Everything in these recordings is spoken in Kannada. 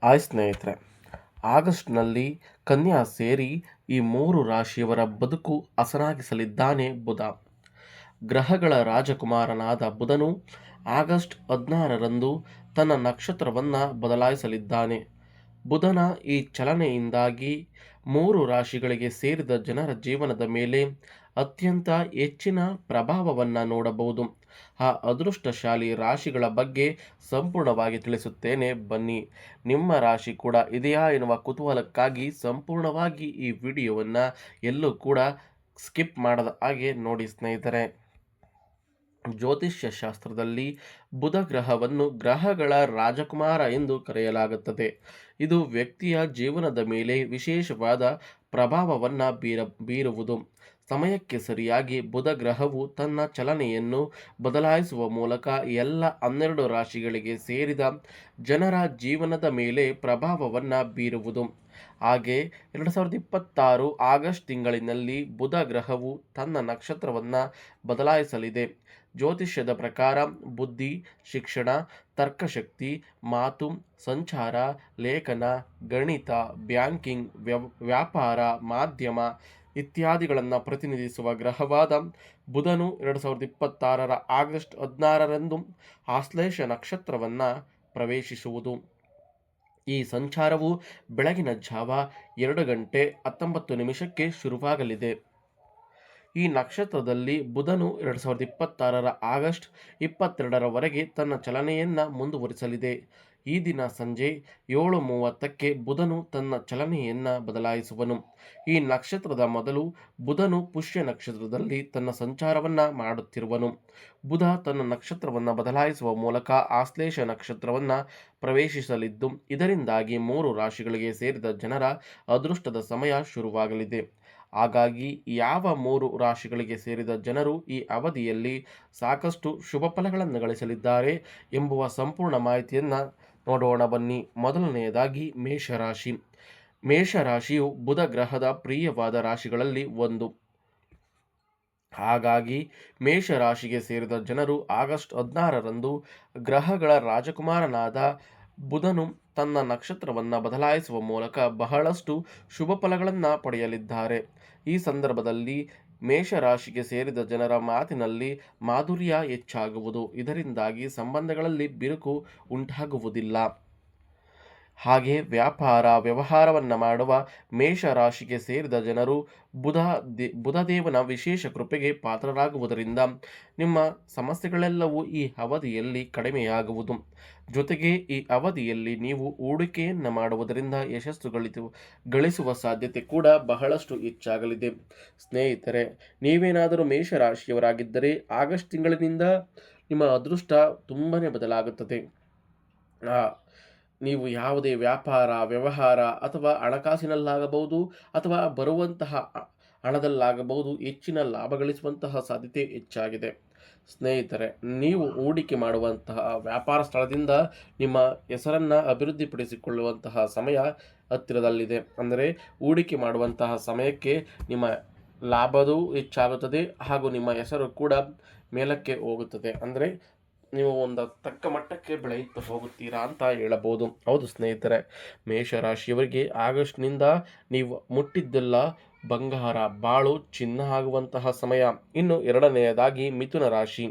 ಹಾಯ್ ಸ್ನೇಹಿತರೆ, ಆಗಸ್ಟ್ನಲ್ಲಿ ಕನ್ಯಾ ಸೇರಿ ಈ 3 ರಾಶಿಯವರ ಬದುಕು ಹಸನಾಗಿಸಲಿದ್ದಾನೆ ಬುಧ. ಗ್ರಹಗಳ ರಾಜಕುಮಾರನಾದ ಬುಧನು ಆಗಸ್ಟ್ 16ರಂದು ತನ್ನ ನಕ್ಷತ್ರವನ್ನು ಬದಲಾಯಿಸಲಿದ್ದಾನೆ. ಬುಧನ ಈ ಚಲನೆಯಿಂದಾಗಿ 3 ರಾಶಿಗಳಿಗೆ ಸೇರಿದ ಜನರ ಜೀವನದ ಮೇಲೆ ಅತ್ಯಂತ ಹೆಚ್ಚಿನ ಪ್ರಭಾವವನ್ನು ನೋಡಬಹುದು. ಆ ಅದೃಷ್ಟಶಾಲಿ ರಾಶಿಗಳ ಬಗ್ಗೆ ಸಂಪೂರ್ಣವಾಗಿ ತಿಳಿಸುತ್ತೇನೆ ಬನ್ನಿ. ನಿಮ್ಮ ರಾಶಿ ಕೂಡ ಇದೆಯಾ ಎನ್ನುವ ಕುತೂಹಲಕ್ಕಾಗಿ ಸಂಪೂರ್ಣವಾಗಿ ಈ ವಿಡಿಯೋವನ್ನು ಎಲ್ಲೂ ಕೂಡ ಸ್ಕಿಪ್ ಮಾಡದ ಹಾಗೆ ನೋಡಿ ಸ್ನೇಹಿತರೆ. ಜ್ಯೋತಿಷ್ಯ ಶಾಸ್ತ್ರದಲ್ಲಿ ಬುಧ ಗ್ರಹವನ್ನು ಗ್ರಹಗಳ ರಾಜಕುಮಾರ ಎಂದು ಕರೆಯಲಾಗುತ್ತದೆ. ಇದು ವ್ಯಕ್ತಿಯ ಜೀವನದ ಮೇಲೆ ವಿಶೇಷವಾದ ಪ್ರಭಾವವನ್ನು ಬೀರುವುದು. ಸಮಯಕ್ಕೆ ಸರಿಯಾಗಿ ಬುಧ ಗ್ರಹವು ತನ್ನ ಚಲನೆಯನ್ನು ಬದಲಾಯಿಸುವ ಮೂಲಕ ಎಲ್ಲ 12 ರಾಶಿಗಳಿಗೆ ಸೇರಿದ ಜನರ ಜೀವನದ ಮೇಲೆ ಪ್ರಭಾವವನ್ನು ಬೀರುವುದು. ಹಾಗೆ 2026 ಆಗಸ್ಟ್ ತಿಂಗಳಿನಲ್ಲಿ ಬುಧ ಗ್ರಹವು ತನ್ನ ನಕ್ಷತ್ರವನ್ನು ಬದಲಾಯಿಸಲಿದೆ. ಜ್ಯೋತಿಷ್ಯದ ಪ್ರಕಾರ ಬುದ್ಧಿ, ಶಿಕ್ಷಣ, ತರ್ಕಶಕ್ತಿ, ಮಾತು, ಸಂಚಾರ, ಲೇಖನ, ಗಣಿತ, ಬ್ಯಾಂಕಿಂಗ್, ವ್ಯಾಪಾರ, ಮಾಧ್ಯಮ ಇತ್ಯಾದಿಗಳನ್ನು ಪ್ರತಿನಿಧಿಸುವ ಗ್ರಹವಾದ ಬುಧನು 2026 ಆಗಸ್ಟ್ 16ರಂದು ಆಶ್ಲೇಷ ನಕ್ಷತ್ರವನ್ನು ಪ್ರವೇಶಿಸುವುದು. ಈ ಸಂಚಾರವು ಬೆಳಗಿನ ಜಾವ 2:19 ಶುರುವಾಗಲಿದೆ. ಈ ನಕ್ಷತ್ರದಲ್ಲಿ ಬುಧನು 2026 ಆಗಸ್ಟ್ 22ರವರೆಗೆ ತನ್ನ ಚಲನೆಯನ್ನು ಮುಂದುವರಿಸಲಿದೆ. ಈ ದಿನ ಸಂಜೆ 7:30ಕ್ಕೆ ಬುಧನು ತನ್ನ ಚಲನೆಯನ್ನು ಬದಲಾಯಿಸುವನು. ಈ ನಕ್ಷತ್ರದ ಮೊದಲು ಬುಧನು ಪುಷ್ಯ ನಕ್ಷತ್ರದಲ್ಲಿ ತನ್ನ ಸಂಚಾರವನ್ನು ಮಾಡುತ್ತಿರುವನು. ಬುಧ ತನ್ನ ನಕ್ಷತ್ರವನ್ನು ಬದಲಾಯಿಸುವ ಮೂಲಕ ಆಶ್ಲೇಷ ನಕ್ಷತ್ರವನ್ನು ಪ್ರವೇಶಿಸಲಿದ್ದು, ಇದರಿಂದಾಗಿ 3 ರಾಶಿಗಳಿಗೆ ಸೇರಿದ ಜನರ ಅದೃಷ್ಟದ ಸಮಯ ಶುರುವಾಗಲಿದೆ. ಹಾಗಾಗಿ ಯಾವ 3 ರಾಶಿಗಳಿಗೆ ಸೇರಿದ ಜನರು ಈ ಅವಧಿಯಲ್ಲಿ ಸಾಕಷ್ಟು ಶುಭ ಫಲಗಳನ್ನು ಗಳಿಸಲಿದ್ದಾರೆ ಎಂಬುವ ಸಂಪೂರ್ಣ ಮಾಹಿತಿಯನ್ನು ನೋಡೋಣ ಬನ್ನಿ. ಮೊದಲನೆಯದಾಗಿ ಮೇಷರಾಶಿ. ಮೇಷರಾಶಿಯು ಬುಧ ಗ್ರಹದ ಪ್ರಿಯವಾದ ರಾಶಿಗಳಲ್ಲಿ ಒಂದು. ಹಾಗಾಗಿ ಮೇಷರಾಶಿಗೆ ಸೇರಿದ ಜನರು ಆಗಸ್ಟ್ 16ರಂದು ಗ್ರಹಗಳ ರಾಜಕುಮಾರನಾದ ಬುಧನು ತನ್ನ ನಕ್ಷತ್ರವನ್ನು ಬದಲಾಯಿಸುವ ಮೂಲಕ ಬಹಳಷ್ಟು ಶುಭ ಫಲಗಳನ್ನು ಪಡೆಯಲಿದ್ದಾರೆ. ಈ ಸಂದರ್ಭದಲ್ಲಿ ಮೇಷರಾಶಿಗೆ ಸೇರಿದ ಜನರ ಮಾತಿನಲ್ಲಿ ಮಾಧುರ್ಯ ಹೆಚ್ಚಾಗುವುದು. ಇದರಿಂದಾಗಿ ಸಂಬಂಧಗಳಲ್ಲಿ ಬಿರುಕು ಉಂಟಾಗುವುದಿಲ್ಲ. ಹಾಗೆ ವ್ಯವಹಾರವನ್ನು ಮಾಡುವ ಮೇಷರಾಶಿಗೆ ಸೇರಿದ ಜನರು ಬುಧದೇವನ ವಿಶೇಷ ಕೃಪೆಗೆ ಪಾತ್ರರಾಗುವುದರಿಂದ ನಿಮ್ಮ ಸಮಸ್ಯೆಗಳೆಲ್ಲವೂ ಈ ಅವಧಿಯಲ್ಲಿ ಕಡಿಮೆಯಾಗುವುದು. ಜೊತೆಗೆ ಈ ಅವಧಿಯಲ್ಲಿ ನೀವು ಹೂಡಿಕೆಯನ್ನು ಮಾಡುವುದರಿಂದ ಯಶಸ್ಸು ಗಳಿಸುವ ಸಾಧ್ಯತೆ ಕೂಡ ಬಹಳಷ್ಟು ಹೆಚ್ಚಾಗಲಿದೆ. ಸ್ನೇಹಿತರೆ, ನೀವೇನಾದರೂ ಮೇಷರಾಶಿಯವರಾಗಿದ್ದರೆ ಆಗಸ್ಟ್ ತಿಂಗಳಿನಿಂದ ನಿಮ್ಮ ಅದೃಷ್ಟ ತುಂಬಾ ಬದಲಾಗುತ್ತದೆ. ನೀವು ಯಾವುದೇ ವ್ಯವಹಾರ ಅಥವಾ ಹಣಕಾಸಿನಲ್ಲಾಗಬಹುದು ಅಥವಾ ಬರುವಂತಹ ಹಣದಲ್ಲಾಗಬಹುದು ಹೆಚ್ಚಿನ ಲಾಭ ಗಳಿಸುವಂತಹ ಸಾಧ್ಯತೆ ಹೆಚ್ಚಾಗಿದೆ. ಸ್ನೇಹಿತರೆ, ನೀವು ಹೂಡಿಕೆ ಮಾಡುವಂತಹ ವ್ಯಾಪಾರ ಸ್ಥಳದಿಂದ ನಿಮ್ಮ ಹೆಸರನ್ನು ಅಭಿವೃದ್ಧಿಪಡಿಸಿಕೊಳ್ಳುವಂತಹ ಸಮಯ ಹತ್ತಿರದಲ್ಲಿದೆ. ಅಂದರೆ ಹೂಡಿಕೆ ಮಾಡುವಂತಹ ಸಮಯಕ್ಕೆ ನಿಮ್ಮ ಲಾಭವೂ ಹೆಚ್ಚಾಗುತ್ತದೆ ಹಾಗೂ ನಿಮ್ಮ ಹೆಸರು ಕೂಡ ಮೇಲಕ್ಕೆ ಹೋಗುತ್ತದೆ. ಅಂದರೆ ನೀವು ಒಂದು ತಕ್ಕ ಮಟ್ಟಕ್ಕೆ ಬೆಳೆಯುತ್ತಾ ಹೋಗುತ್ತೀರಾ ಅಂತ ಹೇಳಬಹುದು. ಹೌದು ಸ್ನೇಹಿತರೆ, ಮೇಷರಾಶಿಯವರಿಗೆ ಆಗಸ್ಟ್ನಿಂದ ನೀವು ಮುಟ್ಟಿದ್ದೆಲ್ಲ ಬಂಗಾರ, ಬಾಳು, ಚಿನ್ನ ಆಗುವಂತಹ ಸಮಯ. ಇನ್ನು ಎರಡನೆಯದಾಗಿ ಮಿಥುನ ರಾಶಿ.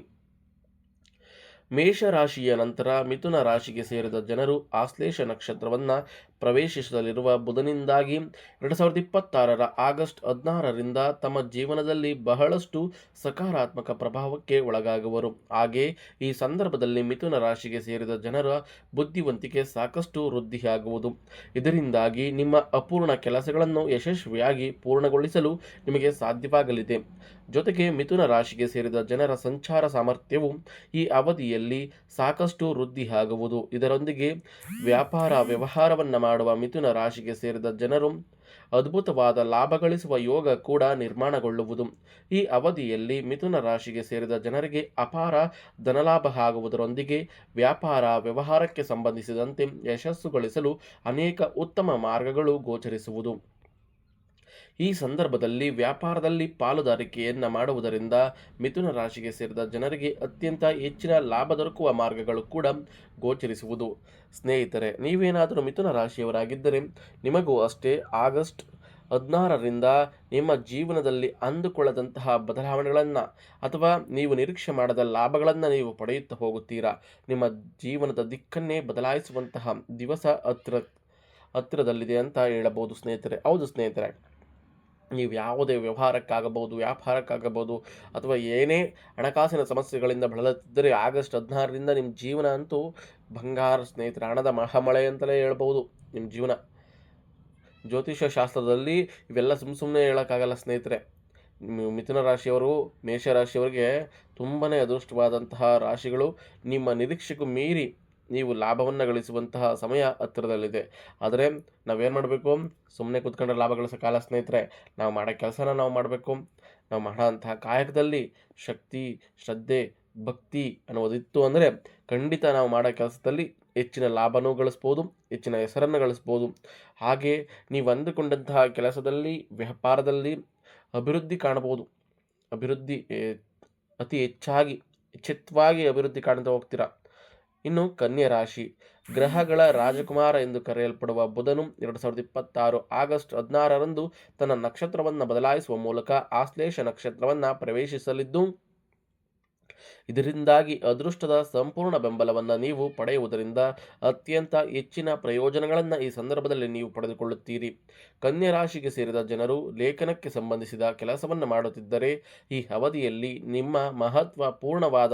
ಮೇಷರಾಶಿಯ ನಂತರ ಮಿಥುನ ರಾಶಿಗೆ ಸೇರಿದ ಜನರು ಆಶ್ಲೇಷ ನಕ್ಷತ್ರವನ್ನು ಪ್ರವೇಶಿಸಲಿರುವ ಬುಧನಿಂದಾಗಿ 2026 ಆಗಸ್ಟ್ 16ರಿಂದ ತಮ್ಮ ಜೀವನದಲ್ಲಿ ಬಹಳಷ್ಟು ಸಕಾರಾತ್ಮಕ ಪ್ರಭಾವಕ್ಕೆ ಒಳಗಾಗುವರು. ಹಾಗೆ ಈ ಸಂದರ್ಭದಲ್ಲಿ ಮಿಥುನ ರಾಶಿಗೆ ಸೇರಿದ ಜನರ ಬುದ್ಧಿವಂತಿಕೆ ಸಾಕಷ್ಟು ವೃದ್ಧಿಯಾಗುವುದು. ಇದರಿಂದಾಗಿ ನಿಮ್ಮ ಅಪೂರ್ಣ ಕೆಲಸಗಳನ್ನು ಯಶಸ್ವಿಯಾಗಿ ಪೂರ್ಣಗೊಳಿಸಲು ನಿಮಗೆ ಸಾಧ್ಯವಾಗಲಿದೆ. ಜೊತೆಗೆ ಮಿಥುನ ರಾಶಿಗೆ ಸೇರಿದ ಜನರ ಸಂಚಾರ ಸಾಮರ್ಥ್ಯವು ಈ ಅವಧಿಯಲ್ಲಿ ಸಾಕಷ್ಟು ವೃದ್ಧಿಯಾಗುವುದು. ಇದರೊಂದಿಗೆ ವ್ಯವಹಾರವನ್ನು ಮಾಡುವ ಮಿಥುನ ರಾಶಿಗೆ ಸೇರಿದ ಜನರು ಅದ್ಭುತವಾದ ಲಾಭ ಗಳಿಸುವ ಯೋಗ ಕೂಡ ನಿರ್ಮಾಣಗೊಳ್ಳುವುದು. ಈ ಅವಧಿಯಲ್ಲಿ ಮಿಥುನ ರಾಶಿಗೆ ಸೇರಿದ ಜನರಿಗೆ ಅಪಾರ ಧನಲಾಭ ಆಗುವುದರೊಂದಿಗೆ ವ್ಯವಹಾರಕ್ಕೆ ಸಂಬಂಧಿಸಿದಂತೆ ಯಶಸ್ಸು ಗಳಿಸಲು ಅನೇಕ ಉತ್ತಮ ಮಾರ್ಗಗಳು ಗೋಚರಿಸುವುದು. ಈ ಸಂದರ್ಭದಲ್ಲಿ ವ್ಯಾಪಾರದಲ್ಲಿ ಪಾಲುದಾರಿಕೆಯನ್ನು ಮಾಡುವುದರಿಂದ ಮಿಥುನ ರಾಶಿಗೆ ಸೇರಿದ ಜನರಿಗೆ ಅತ್ಯಂತ ಹೆಚ್ಚಿನ ಲಾಭ ದೊರಕುವ ಮಾರ್ಗಗಳು ಕೂಡ ಗೋಚರಿಸುವುದು. ಸ್ನೇಹಿತರೆ, ನೀವೇನಾದರೂ ಮಿಥುನ ರಾಶಿಯವರಾಗಿದ್ದರೆ ನಿಮಗೂ ಅಷ್ಟೇ ಆಗಸ್ಟ್ 16ರಿಂದ ನಿಮ್ಮ ಜೀವನದಲ್ಲಿ ಅಂದುಕೊಳ್ಳದಂತಹ ಬದಲಾವಣೆಗಳನ್ನು ಅಥವಾ ನೀವು ನಿರೀಕ್ಷೆ ಮಾಡದ ಲಾಭಗಳನ್ನು ನೀವು ಪಡೆಯುತ್ತಾ ಹೋಗುತ್ತೀರಾ. ನಿಮ್ಮ ಜೀವನದ ದಿಕ್ಕನ್ನೇ ಬದಲಾಯಿಸುವಂತಹ ದಿವಸ ಹತ್ತಿರದಲ್ಲಿದೆ ಅಂತ ಹೇಳಬಹುದು ಸ್ನೇಹಿತರೆ. ಹೌದು ಸ್ನೇಹಿತರೆ, ನೀವು ಯಾವುದೇ ವ್ಯವಹಾರಕ್ಕಾಗಬಹುದು, ವ್ಯಾಪಾರಕ್ಕಾಗಬಹುದು ಅಥವಾ ಏನೇ ಹಣಕಾಸಿನ ಸಮಸ್ಯೆಗಳಿಂದ ಬಳಲುತ್ತಿದ್ದರೆ ಆಗಸ್ಟ್ 16ರಿಂದ ನಿಮ್ಮ ಜೀವನ ಅಂತೂ ಬಂಗಾರ ಸ್ನೇಹಿತರೆ, ಹಣದ ಮಹಾಮಳೆ ಅಂತಲೇ ಹೇಳ್ಬೋದು ನಿಮ್ಮ ಜೀವನ. ಜ್ಯೋತಿಷ್ಯ ಶಾಸ್ತ್ರದಲ್ಲಿ ಇವೆಲ್ಲ ಸುಮ್ಮನೆ ಹೇಳೋಕ್ಕಾಗಲ್ಲ ಸ್ನೇಹಿತರೆ. ಮಿಥುನ ರಾಶಿಯವರು, ಮೇಷರಾಶಿಯವರಿಗೆ ತುಂಬಾ ಅದೃಷ್ಟವಾದಂತಹ ರಾಶಿಗಳು. ನಿಮ್ಮ ನಿರೀಕ್ಷೆಗೂ ಮೀರಿ ನೀವು ಲಾಭವನ್ನು ಗಳಿಸುವಂತಹ ಸಮಯ ಹತ್ತಿರದಲ್ಲಿದೆ. ಆದರೆ ನಾವೇನು ಮಾಡಬೇಕು? ಸುಮ್ಮನೆ ಕೂತ್ಕೊಂಡ್ರೆ ಲಾಭ ಗಳಿಸೋ ಕಾಲ ಸ್ನೇಹಿತರೆ. ನಾವು ಮಾಡೋ ಕೆಲಸನ ನಾವು ಮಾಡಬೇಕು. ನಾವು ಮಾಡೋಂತಹ ಕಾಯಕದಲ್ಲಿ ಶಕ್ತಿ, ಶ್ರದ್ಧೆ, ಭಕ್ತಿ ಅನ್ನೋದಿತ್ತು ಅಂದರೆ ಖಂಡಿತ ನಾವು ಮಾಡೋ ಕೆಲಸದಲ್ಲಿ ಹೆಚ್ಚಿನ ಲಾಭನೂ ಗಳಿಸ್ಬೋದು, ಹೆಚ್ಚಿನ ಹೆಸರನ್ನು ಗಳಿಸ್ಬೋದು. ಹಾಗೆ ನೀವು ಅಂದುಕೊಂಡಂತಹ ಕೆಲಸದಲ್ಲಿ, ವ್ಯಾಪಾರದಲ್ಲಿ ಅಭಿವೃದ್ಧಿ ಕಾಣಬಹುದು. ಅಭಿವೃದ್ಧಿ ಅತಿ ಎಚ್ಚೆತ್ತವಾಗಿ ಅಭಿವೃದ್ಧಿ ಕಾಣ್ತಾ ಹೋಗ್ತೀರಾ. ಇನ್ನು ಕನ್ಯಾ ರಾಶಿ, ಗ್ರಹಗಳ ರಾಜಕುಮಾರ ಎಂದು ಕರೆಯಲ್ಪಡುವ ಬುಧನು 2026 ಆಗಸ್ಟ್ 16ರಂದು ತನ್ನ ನಕ್ಷತ್ರವನ್ನು ಬದಲಾಯಿಸುವ ಮೂಲಕ ಆಶ್ಲೇಷ ನಕ್ಷತ್ರವನ್ನು ಪ್ರವೇಶಿಸಲಿದ್ದು, ಇದರಿಂದಾಗಿ ಅದೃಷ್ಟದ ಸಂಪೂರ್ಣ ಬೆಂಬಲವನ್ನು ನೀವು ಪಡೆಯುವುದರಿಂದ ಅತ್ಯಂತ ಹೆಚ್ಚಿನ ಪ್ರಯೋಜನಗಳನ್ನು ಈ ಸಂದರ್ಭದಲ್ಲಿ ನೀವು ಪಡೆದುಕೊಳ್ಳುತ್ತೀರಿ. ಕನ್ಯಾ ರಾಶಿಗೆ ಸೇರಿದ ಜನರು ಲೇಖನಕ್ಕೆ ಸಂಬಂಧಿಸಿದ ಕೆಲಸವನ್ನು ಮಾಡುತ್ತಿದ್ದರೆ ಈ ಅವಧಿಯಲ್ಲಿ ನಿಮ್ಮ ಮಹತ್ವಪೂರ್ಣವಾದ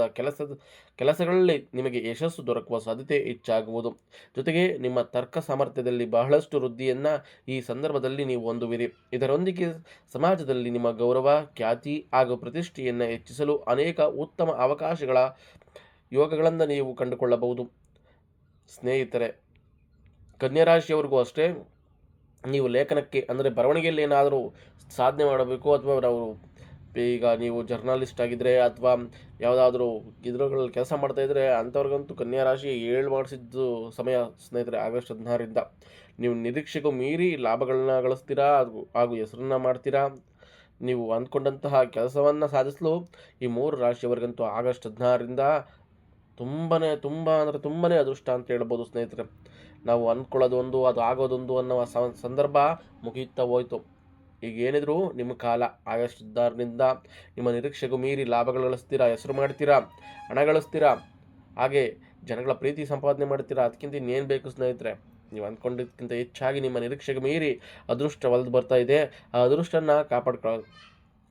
ಕೆಲಸಗಳಲ್ಲಿ ನಿಮಗೆ ಯಶಸ್ಸು ದೊರಕುವ ಸಾಧ್ಯತೆ ಹೆಚ್ಚಾಗುವುದು. ಜೊತೆಗೆ ನಿಮ್ಮ ತರ್ಕ ಸಾಮರ್ಥ್ಯದಲ್ಲಿ ಬಹಳಷ್ಟು ವೃದ್ಧಿಯನ್ನು ಈ ಸಂದರ್ಭದಲ್ಲಿ ನೀವು ಹೊಂದುವಿರಿ. ಇದರೊಂದಿಗೆ ಸಮಾಜದಲ್ಲಿ ನಿಮ್ಮ ಗೌರವ, ಖ್ಯಾತಿ ಹಾಗೂ ಪ್ರತಿಷ್ಠೆಯನ್ನು ಹೆಚ್ಚಿಸಲು ಅನೇಕ ಉತ್ತಮ ಅವಕಾಶಗಳ ಯೋಗಗಳನ್ನು ನೀವು ಕಂಡುಕೊಳ್ಳಬಹುದು. ಸ್ನೇಹಿತರೆ, ಕನ್ಯಾ ರಾಶಿಯವರಿಗೂ ಅಷ್ಟೇ, ನೀವು ಲೇಖನಕ್ಕೆ ಅಂದರೆ ಬರವಣಿಗೆಯಲ್ಲಿ ಏನಾದರೂ ಸಾಧನೆ ಮಾಡಬೇಕು ಅಥವಾ ನಾವು ಈಗ ನೀವು ಜರ್ನಲಿಸ್ಟ್ ಆಗಿದ್ದರೆ ಅಥವಾ ಯಾವುದಾದ್ರೂ ಇದ್ರಲ್ಲಿ ಕೆಲಸ ಮಾಡ್ತಾಯಿದ್ರೆ ಅಂಥವ್ರಿಗಂತೂ ಕನ್ಯಾ ರಾಶಿ ಏಳು ಮಾಡಿಸಿದ್ದು ಸಮಯ ಸ್ನೇಹಿತರೆ. ಆಗಸ್ಟ್ 16ರಿಂದ ನೀವು ನಿರೀಕ್ಷೆಗೂ ಮೀರಿ ಲಾಭಗಳನ್ನ ಗಳಿಸ್ತೀರಾ ಹಾಗೂ ಹೆಸರನ್ನ ಮಾಡ್ತೀರಾ. ನೀವು ಅಂದ್ಕೊಂಡಂತಹ ಕೆಲಸವನ್ನು ಸಾಧಿಸಲು ಈ 3 ರಾಶಿಯವರಿಗಂತೂ ಆಗಸ್ಟ್ 16ರಿಂದ ತುಂಬ ಅದೃಷ್ಟ ಅಂತ ಹೇಳ್ಬೋದು ಸ್ನೇಹಿತರೆ. ನಾವು ಅಂದ್ಕೊಳ್ಳೋದೊಂದು, ಅದು ಆಗೋದೊಂದು ಅನ್ನೋ ಸಂದರ್ಭ ಮುಗಿಯುತ್ತಾ ಹೋಯಿತು. ಈಗ ಏನಿದ್ರು ನಿಮ್ಮ ಕಾಲ ಆಗಸ್ಟ್ 16ರಿಂದ ನಿಮ್ಮ ನಿರೀಕ್ಷೆಗೂ ಮೀರಿ ಲಾಭಗಳು ಗಳಿಸ್ತೀರಾ, ಹೆಸರು ಮಾಡ್ತೀರಾ, ಹಣ ಗಳಿಸ್ತೀರಾ, ಹಾಗೆ ಜನಗಳ ಪ್ರೀತಿ ಸಂಪಾದನೆ ಮಾಡ್ತೀರಾ. ಅದಕ್ಕಿಂತ ಇನ್ನೇನು ಬೇಕು ಸ್ನೇಹಿತರೆ? ನೀವು ಅಂದ್ಕೊಂಡಿದ್ದಕ್ಕಿಂತ ಹೆಚ್ಚಾಗಿ ನಿಮ್ಮ ನಿರೀಕ್ಷೆಗೆ ಮೀರಿ ಅದೃಷ್ಟ ಒಲ್ದು ಬರ್ತಾ ಇದೆ. ಆ ಅದೃಷ್ಟನ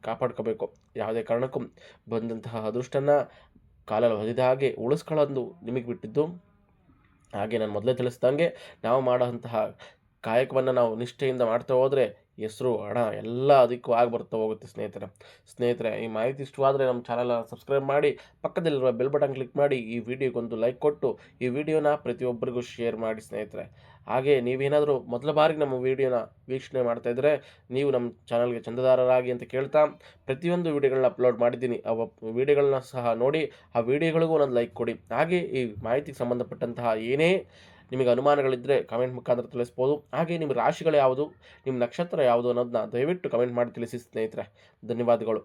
ಕಾಪಾಡ್ಕೋಬೇಕು. ಯಾವುದೇ ಕಾರಣಕ್ಕೂ ಬಂದಂತಹ ಅದೃಷ್ಟನ ಕಾಲಲ್ಲಿ ಹೊಲಿದ ಹಾಗೆ ಉಳಿಸ್ಕೊಳ್ಳೋದು ನಿಮಗೆ ಬಿಟ್ಟಿದ್ದು. ಹಾಗೆ ನಾನು ಮೊದಲೇ ತಿಳಿಸ್ದಂಗೆ ನಾವು ಮಾಡೋಂತಹ ಕಾಯಕವನ್ನು ನಾವು ನಿಷ್ಠೆಯಿಂದ ಮಾಡ್ತಾ ಹೋದರೆ ಹೆಸರು, ಹಣ ಎಲ್ಲ ಅದಕ್ಕೂ ಆಗಿ ಬರ್ತಾ ಹೋಗುತ್ತೆ ಸ್ನೇಹಿತರೆ. ಈ ಮಾಹಿತಿ ಇಷ್ಟವಾದರೆ ನಮ್ಮ ಚಾನಲ್ನ ಸಬ್ಸ್ಕ್ರೈಬ್ ಮಾಡಿ, ಪಕ್ಕದಲ್ಲಿರುವ ಬೆಲ್ ಬಟನ್ ಕ್ಲಿಕ್ ಮಾಡಿ, ಈ ವಿಡಿಯೋಗೊಂದು ಲೈಕ್ ಕೊಟ್ಟು ಈ ವಿಡಿಯೋನ ಪ್ರತಿಯೊಬ್ಬರಿಗೂ ಶೇರ್ ಮಾಡಿ ಸ್ನೇಹಿತರೆ. ಹಾಗೆ ನೀವೇನಾದರೂ ಮೊದಲ ಬಾರಿಗೆ ನಮ್ಮ ವಿಡಿಯೋನ ವೀಕ್ಷಣೆ ಮಾಡ್ತಾಯಿದ್ರೆ ನೀವು ನಮ್ಮ ಚಾನಲ್ಗೆ ಚಂದಾದಾರರಾಗಿ ಅಂತ ಕೇಳ್ತಾ, ಪ್ರತಿಯೊಂದು ವಿಡಿಯೋಗಳನ್ನ ಅಪ್ಲೋಡ್ ಮಾಡಿದ್ದೀನಿ. ಆ ವಿಡಿಯೋಗಳನ್ನ ಸಹ ನೋಡಿ ಆ ವಿಡಿಯೋಗಳಿಗೂ ಒಂದೊಂದು ಲೈಕ್ ಕೊಡಿ. ಹಾಗೆ ಈ ಮಾಹಿತಿಗೆ ಸಂಬಂಧಪಟ್ಟಂತಹ ಏನೇ ನಿಮಗೆ ಅನುಮಾನಗಳಿದ್ದರೆ ಕಮೆಂಟ್ ಮುಖಾಂತರ ತಿಳಿಸ್ಬೋದು. ಹಾಗೆ ನಿಮ್ಮ ರಾಶಿಗಳು ಯಾವುದು, ನಿಮ್ಮ ನಕ್ಷತ್ರ ಯಾವುದು ಅನ್ನೋದನ್ನ ದಯವಿಟ್ಟು ಕಮೆಂಟ್ ಮಾಡಿ ತಿಳಿಸಿ ಸ್ನೇಹಿತರೆ. ಧನ್ಯವಾದಗಳು.